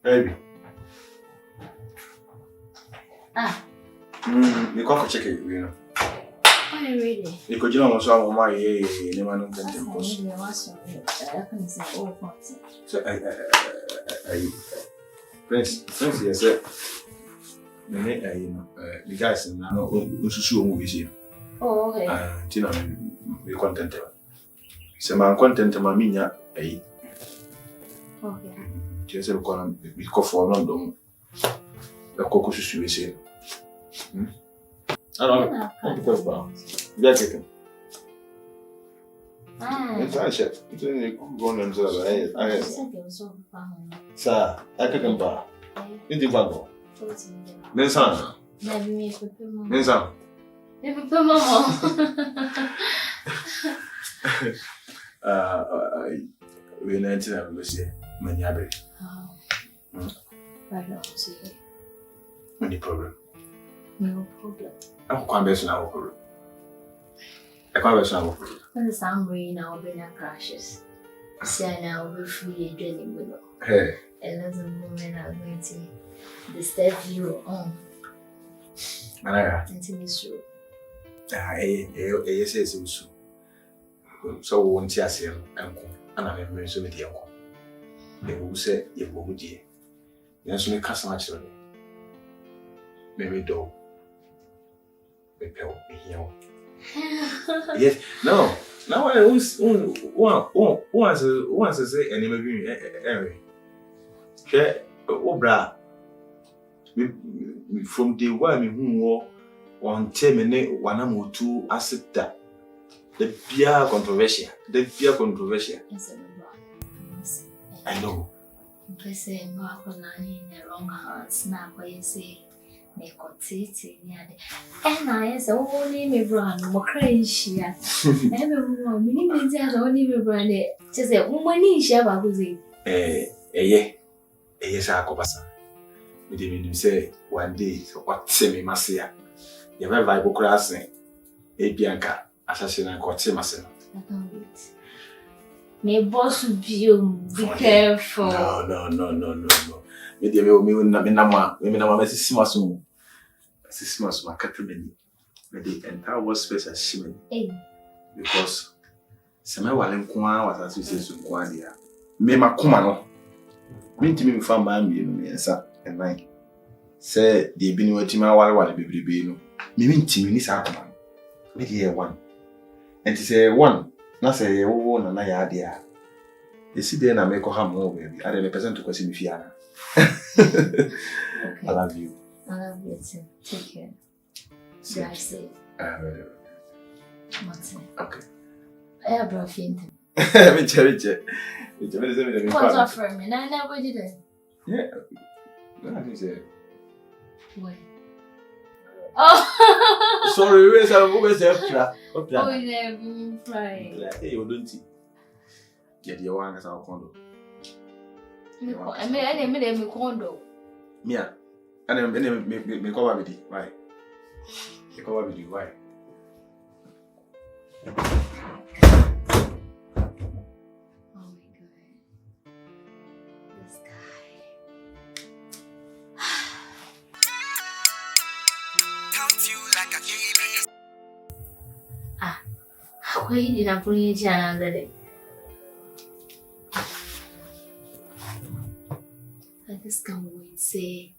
Baby. You can't check it, you know. Are you ready? You could you know what's wrong with my never know that so Prince, yes, sir. You know, the guys now we should movies. Oh, okay. Tina, we content. So my content, my minya, okay. Just a column, we call for London. The cocoa should say. I don't know. Yeah, chicken. It's a chef. It's a good one. Sir, I can buy. In the bag. Nensan. Nensan. We need to have a say. Many other. Any problem? No problem. I'm quite best now. I can't best now. When the sun rain, our brain crashes. Say now we're free drilling below. Hey. And as a woman, I'm going to disturb you on. Until it's true. Yes, yes, so won't you say, Uncle? And I'm very so with the uncle. They will say, you won't dear. Yes, we cast much on maybe do. Yes, no. Now I was once to say, and maybe anyway. Obra. From the one who on 10 minutes, 1 or 2 acid that the beer controversial. I know. I say, Mark on in the wrong hands, now where you say. And I say, oh, name me brand, more crazy. Everyone, meaning that only me brand it. Just a woman in Shabba was it. Yes, I go. We didn't say one day, what semi massia. You have Bible crossing. A Bianca, assassin and got Simerson. I can't wait. May boss you be careful. No. Maybe we will not be Nama, women are Mrs. Simerson. Mrs. my Catherine. The entire world space as shimmy. Because Samuel Wallenqua was as we say to Guadia. Mema Kumano. Mean to me from my answer and like say the been watching my while baby. Mean to me, Miss Aquaman. Maybe here one. And to say one, not say one and I idea. You see, then I make a ham more baby. I represent to question Fiana. I love you. I love you too. Take care. Drive safe. What's it? Okay. I have brought him. Richard. What's up for me? I never did it. Yeah. I think so. Wait. Oh! Sorry, where's the Oh, yeah, flying. Hey, you don't see. Get your one as our condo. I made a condo. Mia. And then me cover with it. Why? Me cover with you. Why? Oh my God. This guy. Count you like a genius. How did I bring you down that day? I just can't wait to say,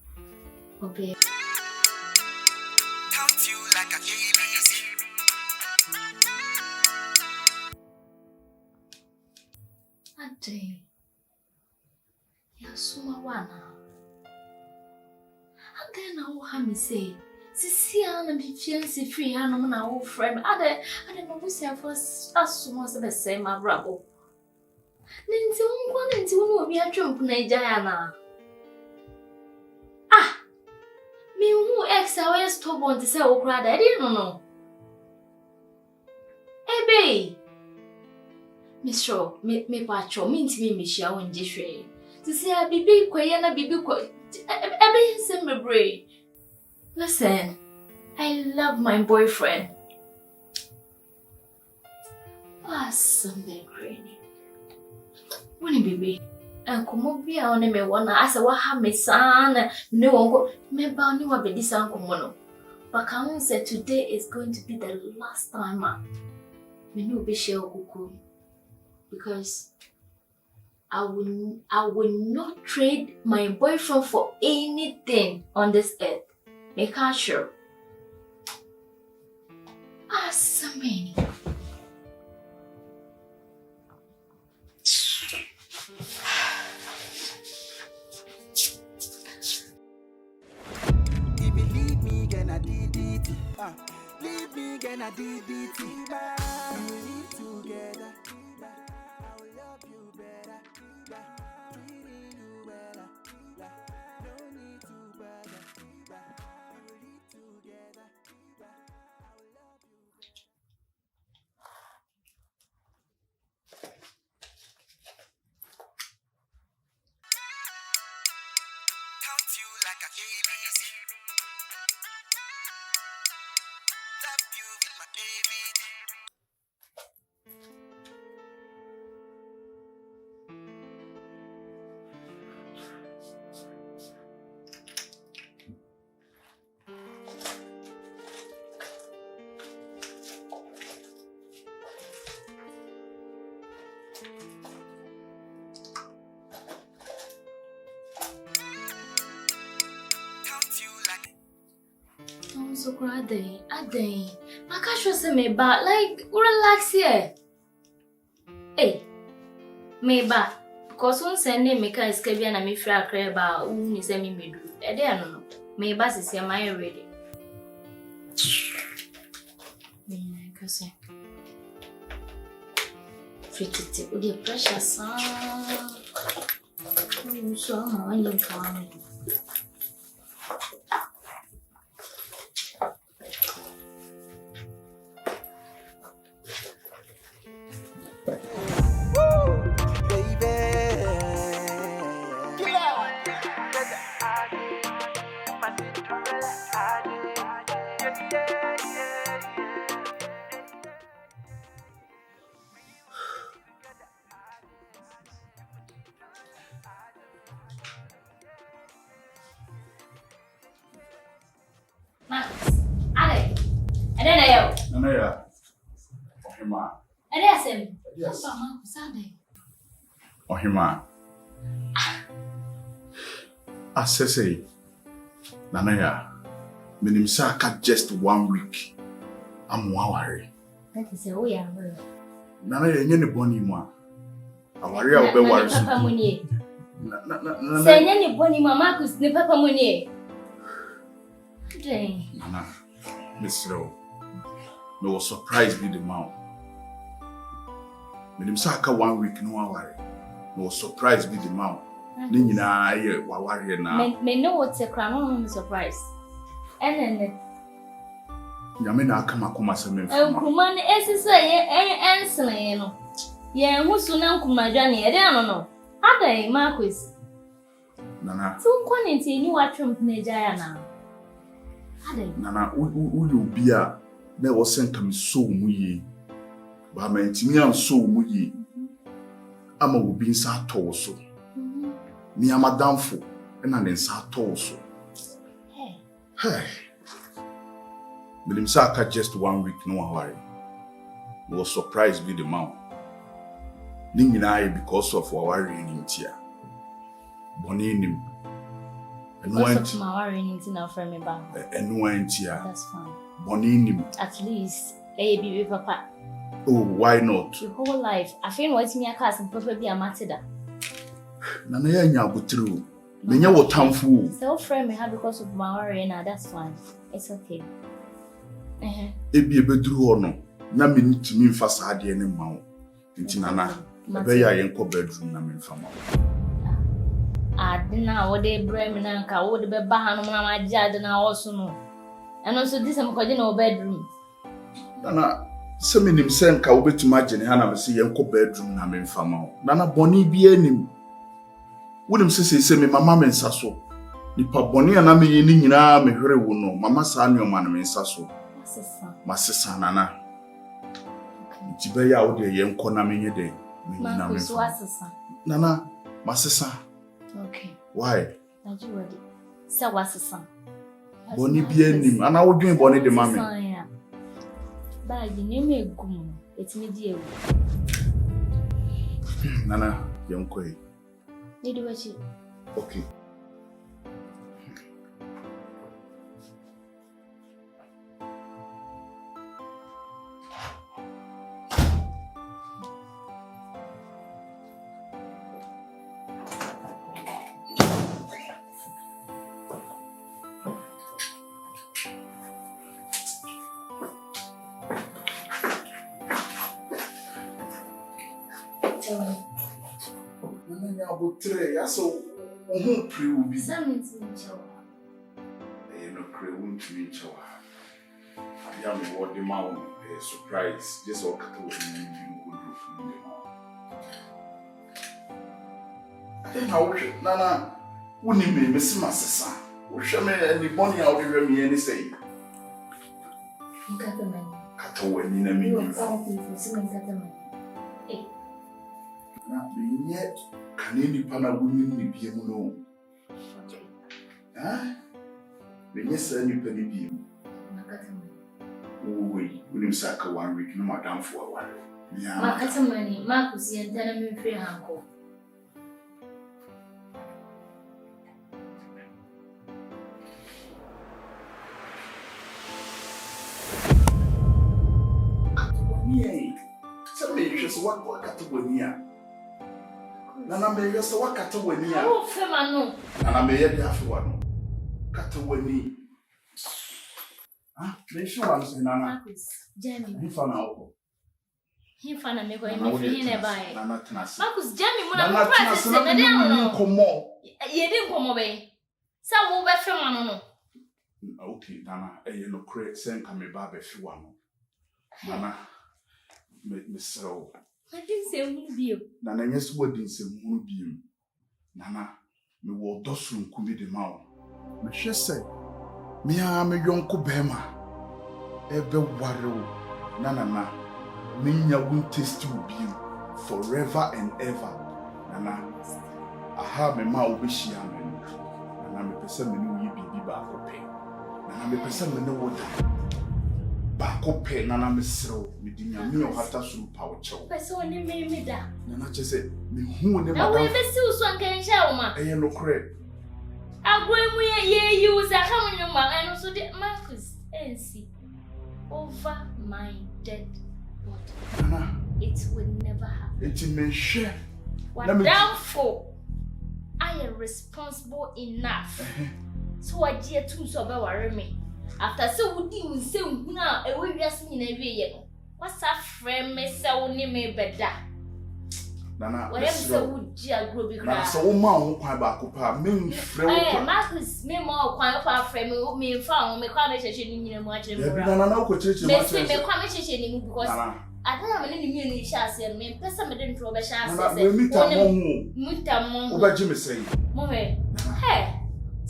okay. Count you like a genius. Ade, you're so one. Again, I will have me say, Cecilia and be fiancé free, and I'm an old friend. I don't know who's here for us so much of the same, my brother. Nancy won't go into one of your junk, Najana. Me who ex-hours top on to say, oh, cried, I didn't know. Ebe. Miss Shaw, me patcho, mean to me, Michelle, and Jishray. To say a baby, Quayana, baby, Ebe, send brain. Listen, I love my boyfriend. Something granny. When baby, and come up here on me one as a waha me son, no one go, me bound you a bit this uncle. But Kamu said today is going to be the last time. Me no be share kuku because I will not trade my boyfriend for anything on this earth. Make her sure. So many. If you leave me, gonna DDT. Leave me, gonna DDT. We live together. I will love you better. Treating you better. No need to bother. We will live together. I will love you. Count you like a ABC. Love you with my baby. Count you like I'm so glad I can't trust me back. Like, relax here. Hey, me back. Because one Sunday, me can escape and me free a crab about who is me do. I don't know. Me bass is here, my ready. Because free to with the pressure, son. So I'm going to Nana, Ohima. Yes. Ohima. Assessay. Nana, Minimsaka just 1 week. I'm worried. That is a way. Nana, you're bonny one. I worry about the words. Say any bonny mamma could snip up a money. Nana, Miss Rowe. No surprise be the mouth. Minimsaka 1 week, no worry. No surprise be the mouth. Nina, I worry now. May know what's a crown surprise. And then Yamina come a comma. Oh, Kuman, as I answer, you know. Yeah, who's soon Uncle Majani? I don't know. Are they, Marquis? Nana, so quantity you are Trump Nejayana. Nana, who you be a never sent to me so muye. But my intimian so muye. I'm a being sat torso. Me, I'm a downfall, and I'm in sat torso. Hey. Minimsaka just 1 week, no worry. Was surprised with the mount. Ningina because of our worrying in tear. Bonin and went my worrying in our friend about. And went here. That's fine. Bonin at least, baby, papa. Oh, why not? Your whole life, I feel what's me a cousin, probably a matter. Nana, but true. When you were town fool. So, friend, me have because of my worrying, that's fine. It's okay. It be a bedroom or no. Na me to me facade any mount. Nana, a very young bedroom, na me from. I didn't know what they bring me and I would be behind my judge and I also know. And also, this I'm calling no bedroom. Nana, some in him send ka to imagine Hannah see young bedroom, na me from. Nana Bonnie be any. Wouldn't say me, my mamma and Sasso. Nipa Bonnie and I mean, me hurry no, Mamma San your man and Sasso. My sister Nana. Tibaya out there, young corner me day. Nana, Masisa. Okay. Why? That's ready. So what's the son? Boni bienim. And I would doing Bonnie the mommy. But you name me gum. It's me dear. Nana, young quay. You do what you. Okay. So, who pre will be Something to each other. You know, crew to each other. I am what the mouth a surprise. Just all cut away you would look from the mouth. I think I wish Nana wouldn't be Miss Massa. Wish I made any money out of me any say. Cut the money. Cut away in a You minute. are all people, so cut the money. Hey. Not being yet. Can any pana women be no? Ah, when you say you penny be. Oh, we will sack 1 week, no madam for a while. Yeah, Market money, Marcus, and tell me free uncle. Somebody just what Catalonia. Nana may just what Catalonia. Oh, Femano. And I may have one. Catalonia. Ah, they show us in Nana. Marcus, Jamie. He found out. He found a neighbor in the by. Marcus, Jamie, when I'm practicing, I didn't come more. You didn't come away. Some will be Femano. Okay, Nana, a yellow crate send come a barber if you want. Nana, Miss Row. I didn't say who be you. Nana, yes, what didn't say who be you. Nana, me will dosun could be the mouth. Me she say, me am a young Kubema. Ebe waro, Nana, me won't taste you be forever and ever. Nana, I have a mouth wish you am. Nana, me person me know you be back okay. Nana, me person me know what. Bakope nana mesro me dinya me o hata suru pa o chew Person only me da. nana chese me hu ne Now madam we be still so can share ma. eye no kre Agwemu ye use a how you ma and also the Marcus NC over my dead body. nana It will never happen. eti me hwe What downfall? I am responsible enough. So I dare to so be worry me. After so would you say now a way just in a way. What's a friend me so me better? nana Whatever so would you grow big. nana so o ma ho kwan ba ko pa me frɛ wo Eh, Marcus, me more kwan for friend me found me kwame cheche ni nyina mu akire ya bi mo. nana ko cheche Me ma say me cheche kwame cheche ni mu because nana I don't have any new ni shase me pesa me den tro be shase nana we mita mo hu mutammo. o ba ji me sei Mo hey.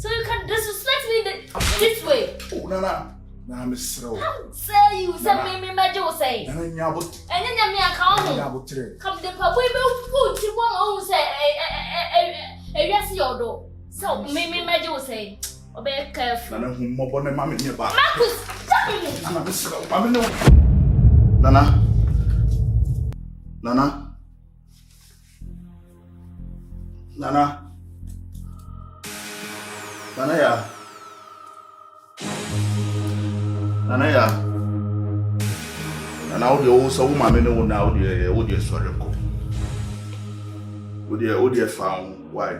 So you can disrespect me this way. o nana na me srɛ wo Say you say me majo say. nana nya bot And then me account. nya botre Come the papa we put you one who say yes your door. So me majo say. Be careful. nana hu mo bo ne ma me ne ba Marcus, tell me. nana me srɛ wo ma me no nana nana nana nana ya nana o de o so wo ma me no na o de sɔre ko o de fa ho why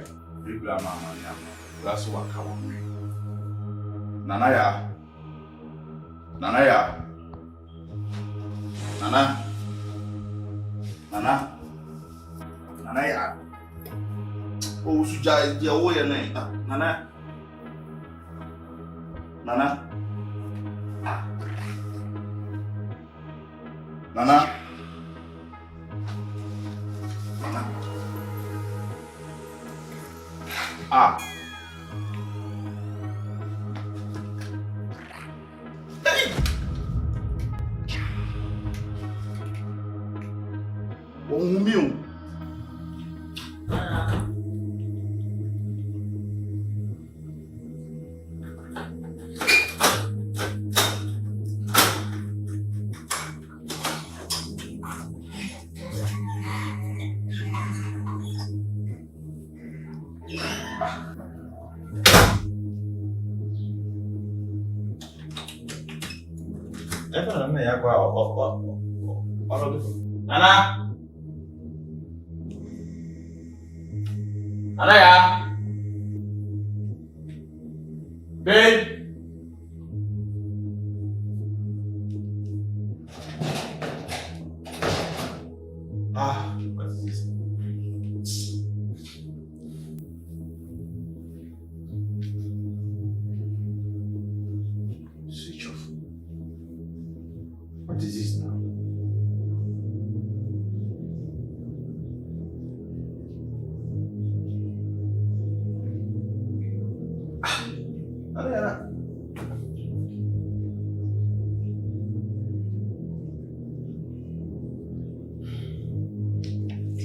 bibla mama ya that's what ka wo me nana ya nana ya o su ja je o ye ne nana nana Nana ya. Babe. What is this? Switch off. What is this now?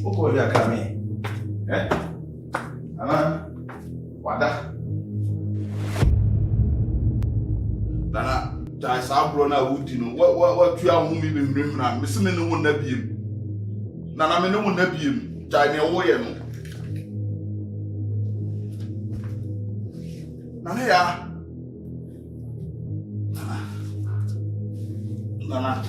What are you coming? Eh? Nana, wada. Nana, jai sabro na wudi no. What you are moving me him na. Me se me no na biem. Nana me no na biem. Jai ne wo ye no. Nana ya. Nana.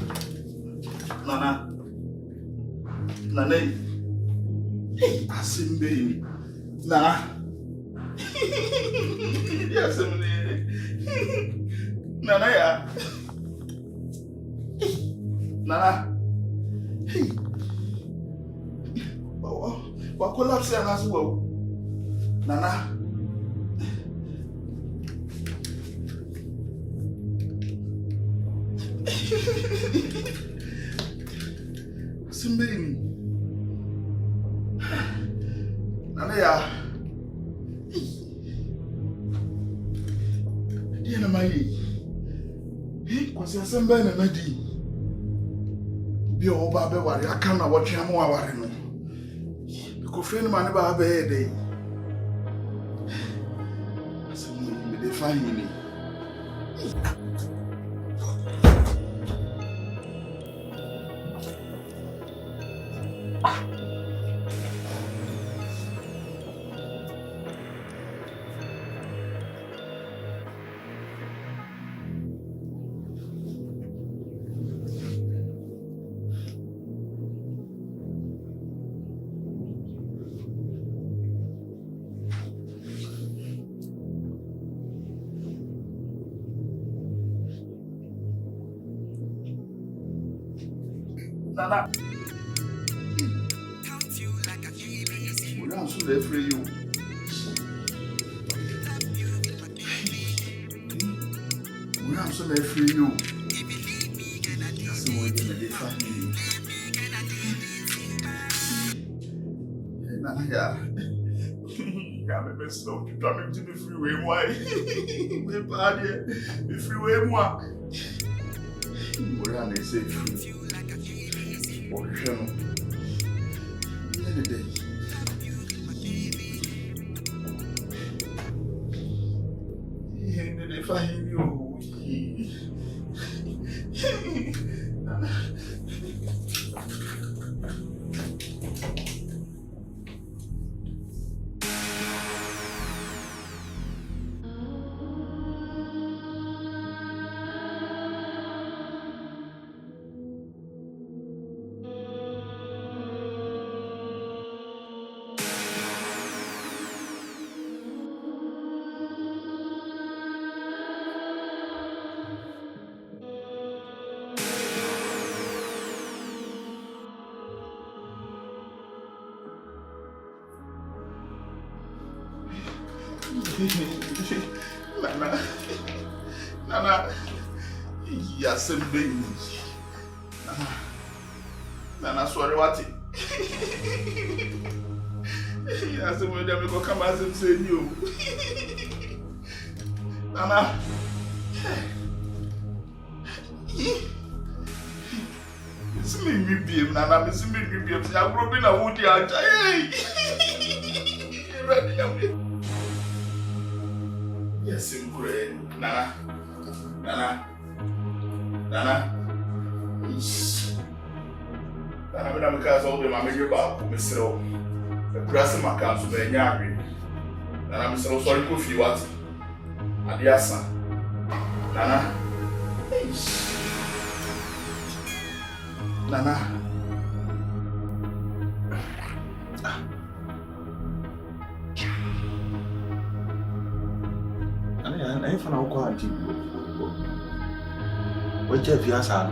Hey, asimbe. Nana. Yes, Nana ya. Nana. Hey. Wa collapse na so. Nana. Simbe. Nana ya. Dia na mai. Kwasi asemba na nadi. Bi o ba be ware aka na wo twa mo aware no. Ko friend man ba be e dey. Asemu me dey find me. Nana. We don't so they free you. We don't so they free you. That's the way they find you. Nana, yeah. Yeah, me slow. You come into the freeway. Why? We bad here. The freeway moi. We are they say free. What is it? Any day. Any day find you. Nana, yes, baby. Nana, sorry, what? Yes, we never go come as him say you. Nana, it's me, baby. Nana, it's me, baby. I'm broken a woody. Yes, in brain. Nana. Nana, when I'm because all the mamma you back, Miss Rowe. The grass in my council, very young. Nana, I'm so sorry for what? Adiasa. Nana. Nana. I found out quite a what Jeff Yasa?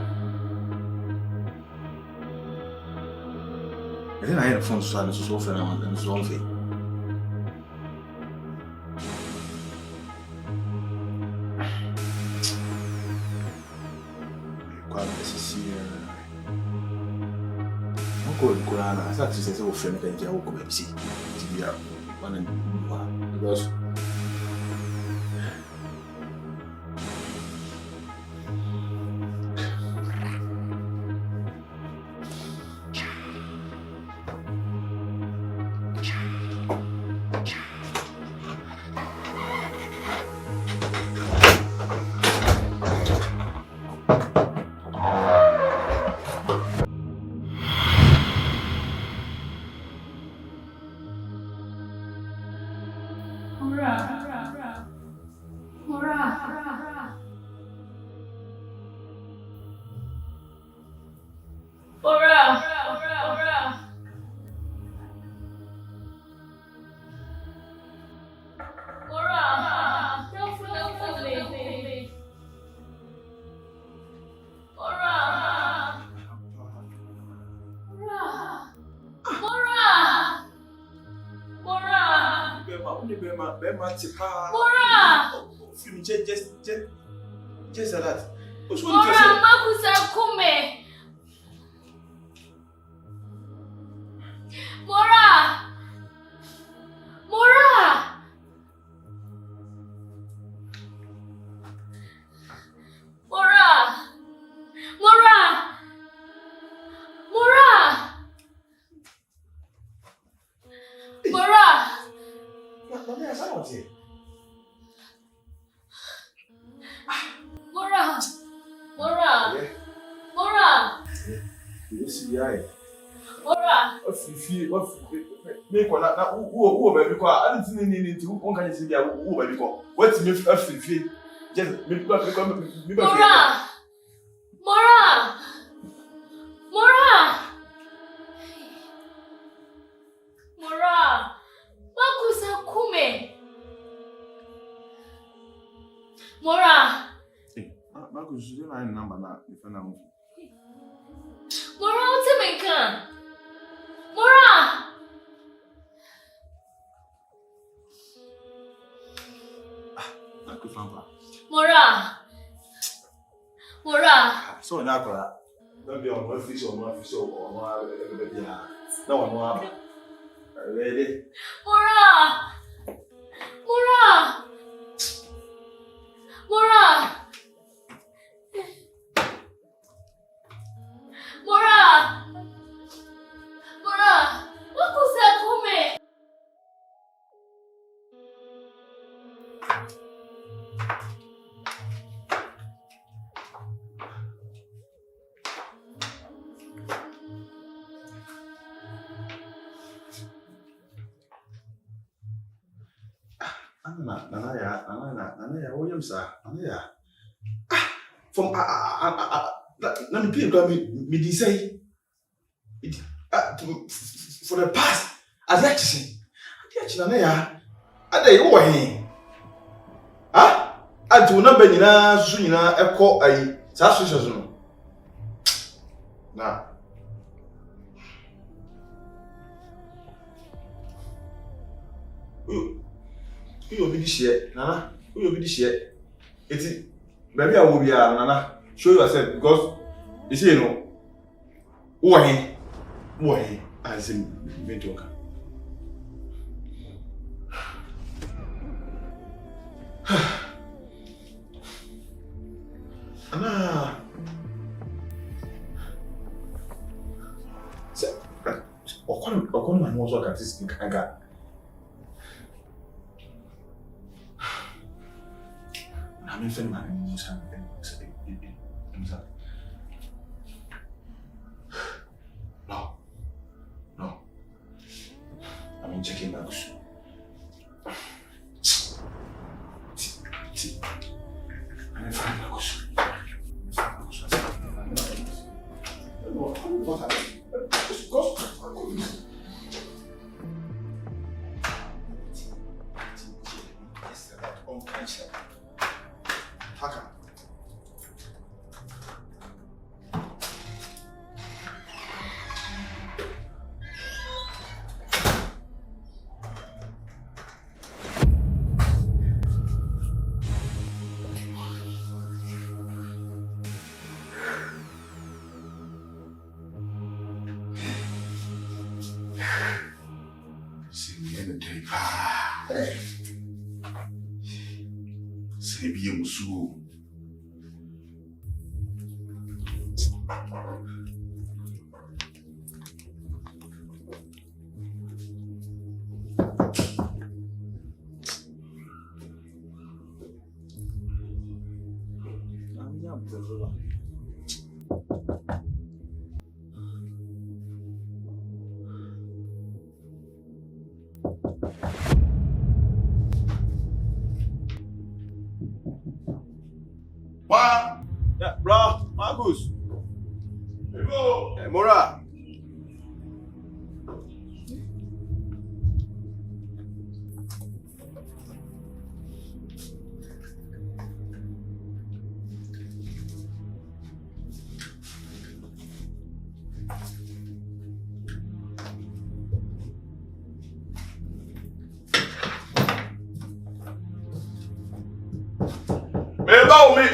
I think I had a phone so I was so fair and so on. I thought she said, "Oh, friend, I will come and see." We are one and one because just that. Mora, Makusa Kume. Mora. Mora. Mora. Mora. Mora. Mora. Mora. Mora. Mora. Yes, yeah. Mora. If you make one who baby call, I didn't need to one can see who baby call. What's me if just Mora. Mora. Mora. Mora. Makusa Kume. Mora. Marcus, you know number now if I know. Mora, what's it make? Mora. Mora. Mora. So now, don't be on one fish or one fish or one baby. No one. Ready? Mora. Mora. Mora. Mora. Mora. Makusa Kume. Nana, Williams, Nana. From let me people me say it for the past as action. Nana, I dey go here. Ah, I do not be na so nyina e ko ayi sa so no. Na you be this year, Nana. You be this year. Eti baby I will be Nana. Show yourself because you see, you know, why, as in Mentoka. Anna, so, Okon man was what this Gaga. I'm in Finland and Musa. No. I'm in checking back. Yeah, bro, Marcus. Hello. Hey, Mora. About me.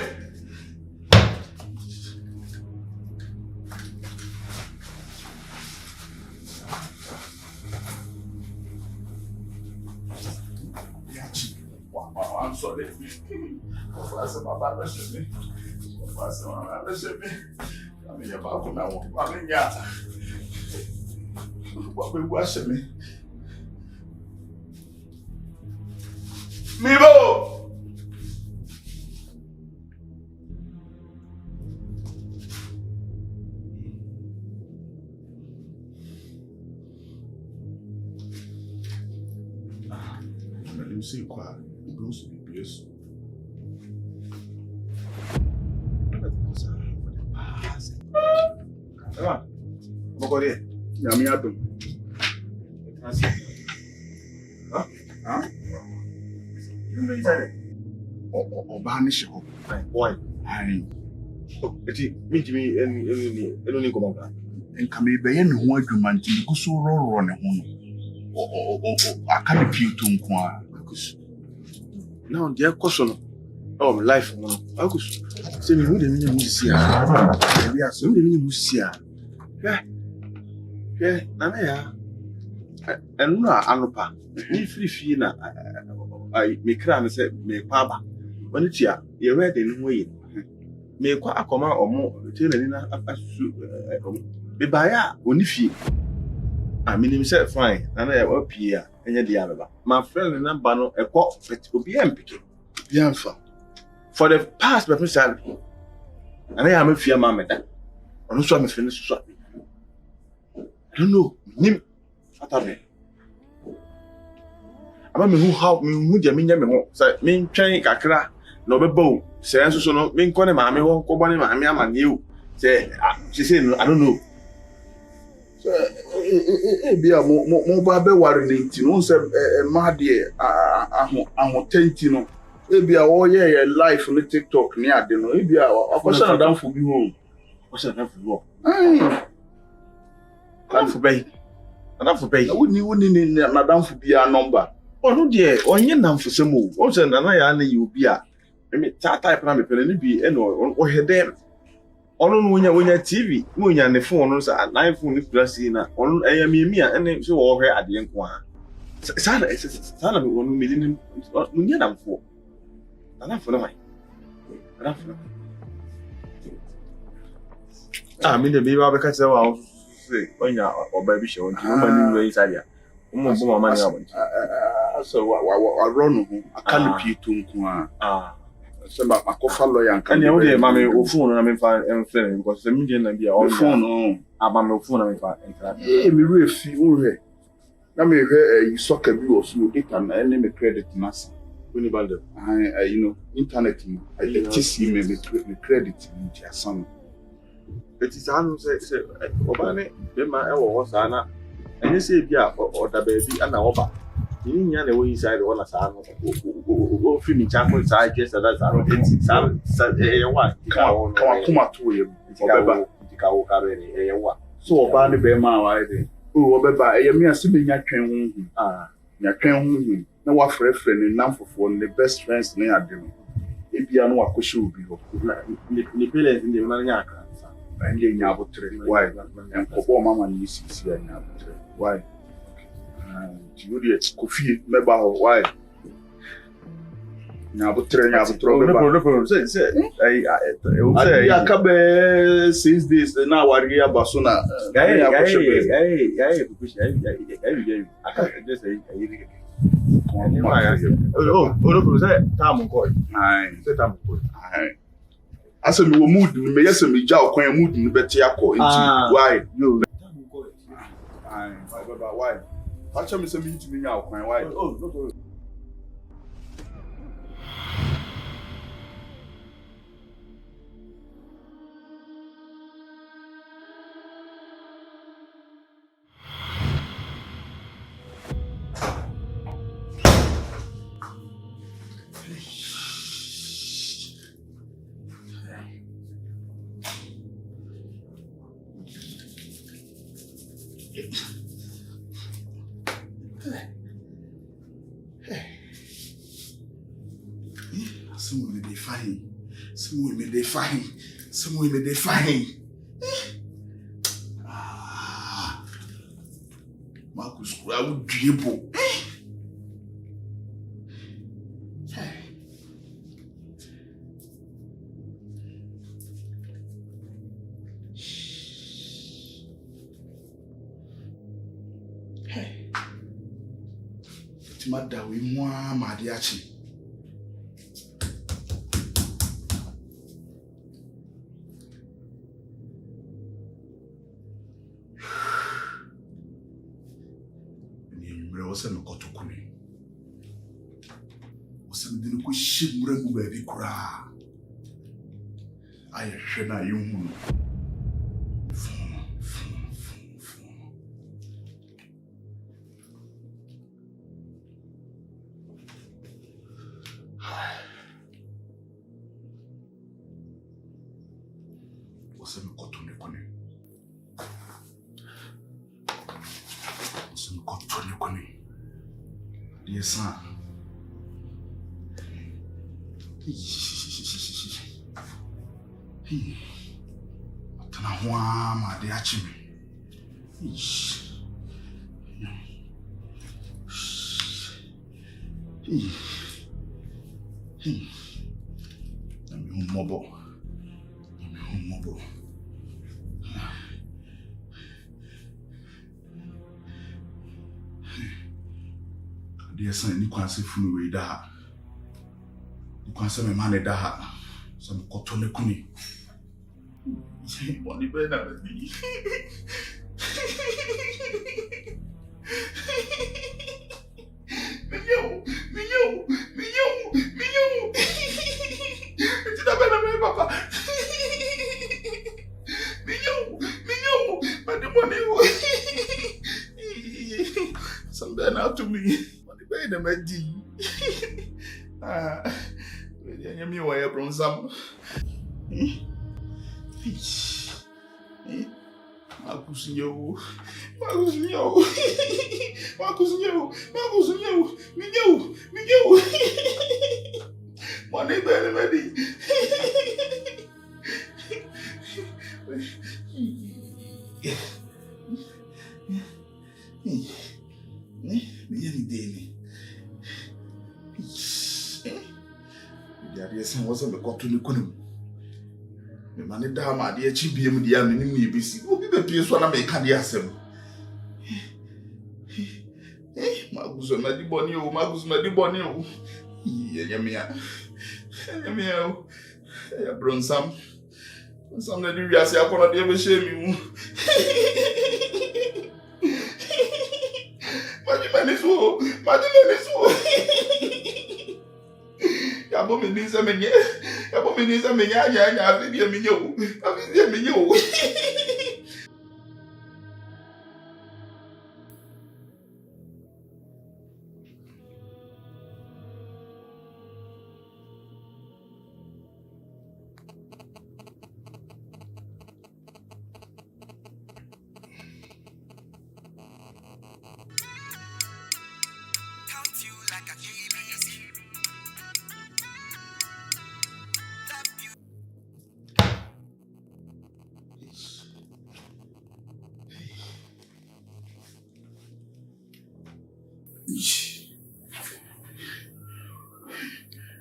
Wow, I'm sorry. My bad, me. I mean, about to now. I mean, yeah. What we watching me? Mibo! Let me see quiet. It goes to be blessed. Come on. Go there. Yeah, me happen. Huh? Huh? You know inside Or banish you. why? Aye. Oh, me any come on. And come be any one human to go so raw on a home. I can't appeal to inquire. Now, their question of life, Marcus. Say me who the meaning we see. We are so the meaning we see. Yeah, Nana. And no, Anopa. If you feel na I make cram and say, me papa. When it's here, you're ready in way. Me quite a command or more, telling a soup. Be by ya, only fee. I mean himself fine, and I up here, and yet the other. My friend and Nambano, a quart, it will be empty. Gyamfi. For the past, but salary. And I am a fear mamma. I don't want to finish swapping. I don't know. Nim. What are they? I mean, who help me? Who do you mean? Say, me trying kakra. No be bow. Say, I'm so no. Me calling mammy. Who come on? Mammy, I'm a new. Say, she said, I don't know. Be a mobile warning. You know, say, my dear, I'm attentive. Maybe a all year life on the TikTok near the no. Maybe a person down for me home. What's that for work? Aye. I'm for pay. I'm for pay. I wouldn't need Madame for be a number. Oh no, dear. On your name for some move. Also, and I only you be a. I mean, that type of penny be and or head them. On when you're TV, when you're on the phone, at 9 phone is blessing on I am me and then so all her at the end one. Sana is Sana one million near for. Enough for the way. Enough for the I mean, the baby because I was when you're or baby show, and you raise idea. Money. So I run home. I can't be too quiet. So my coffee lawyer and can you mammy or phone and I'm fine and friend because the median and be all phone on. I'm no phone and fine. Eh, me real feel here. Now me hear you soccer view or so it and any credit mass. When you bundle, internet, I just see me credit in your son. it is an say, Obane, Bema, or Sana, and you say, yeah, or the baby, and Oba. You know, the way inside one as I go finish champion side, just as I don't some one. Come on, to him. So, Obane Bema, I think. Oh, Obeba, I am assuming your train. Your train. No, what friend in Namfo, the best friends near them. If you know what should be, the pillars in the Maniaca. And you have to why and Kobo Mamma needs to see why. Juliet Kofi Meba, why? Now, but train out the say, I come 6 days now. I hear Basuna. I can't just say, Tam Coy. I said, no mood, may yes, me jaw, coin mood in the Betiaco. Why? You. Why? Watch me some to me now, coin. Why? Oh, no. Some women they fine. Marcus, I would dribble. Mada we mwa madiachi. Wasa no kotokuni. Wasa ndine ko shimure mu ba bi kura. Aye hwe na yuhu. Wasa no kotone kone. Wasa no kotone kone. Yes, sir. Atana ma de achimi. Nami humobo. Yes, I need to say funu we da. You can say me man da. Some cotton kuni. Money be na me. Minyo. It's da be na me papa. Minyo. But the money. Some be na to me. Wait a minute. I am your from some. Marcus, money better, ready. Yes, was a got to the Kunum. The money dama, dear Chibium, the enemy, BC, will be the place when I make Candiasem. Marcus, my debonio, Marcus, my debonio. Yamia, Bronsam. Some of the reas are going to ever shame you. Abominisa menye. Abominisa menye anya afidi menye o. Afidi menye o.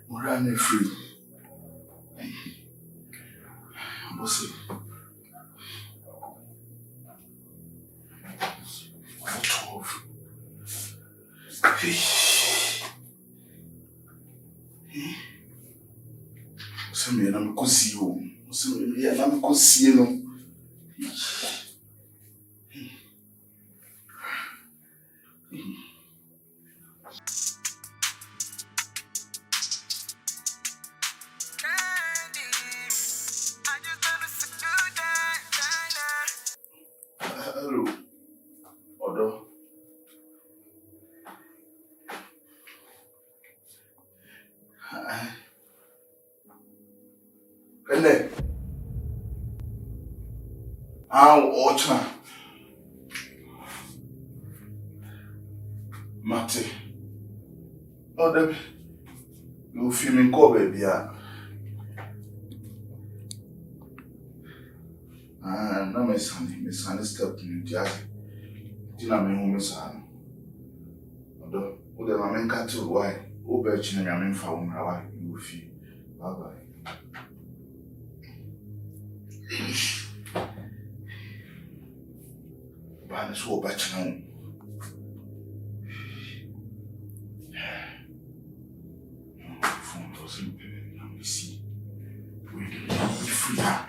Morane free. Bossy. Some na me kosi o. Some me na me kosi no. Hello. Odo. Kene. Ocha. Mate. Odo. You feel me go baby ya. Na me sani step ni dia. Tina me hu me san. Odo, o de ma men ka to why? O be chi na me mfa wo mra why? You feel. Bye bye. Bana so ba chi na. Phone doesn't pay. Let me see. We can be free now.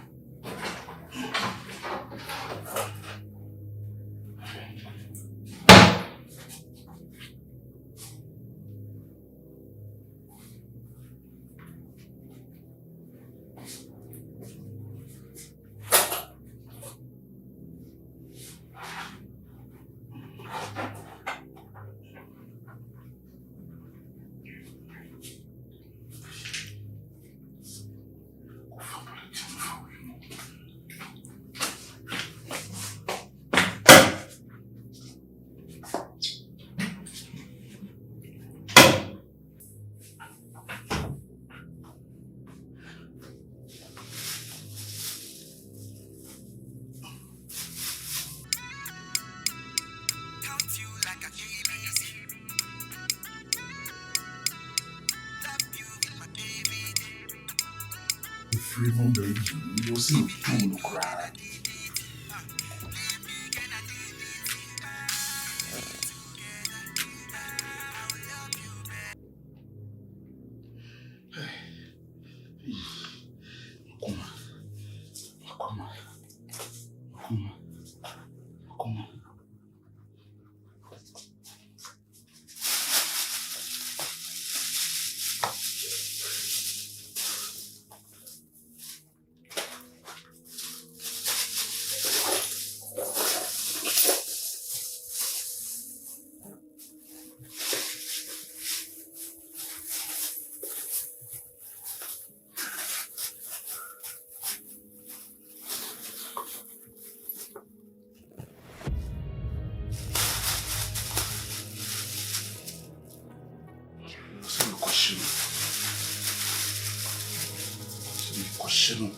Freedom baby, you'll see the cry. Come on. Question.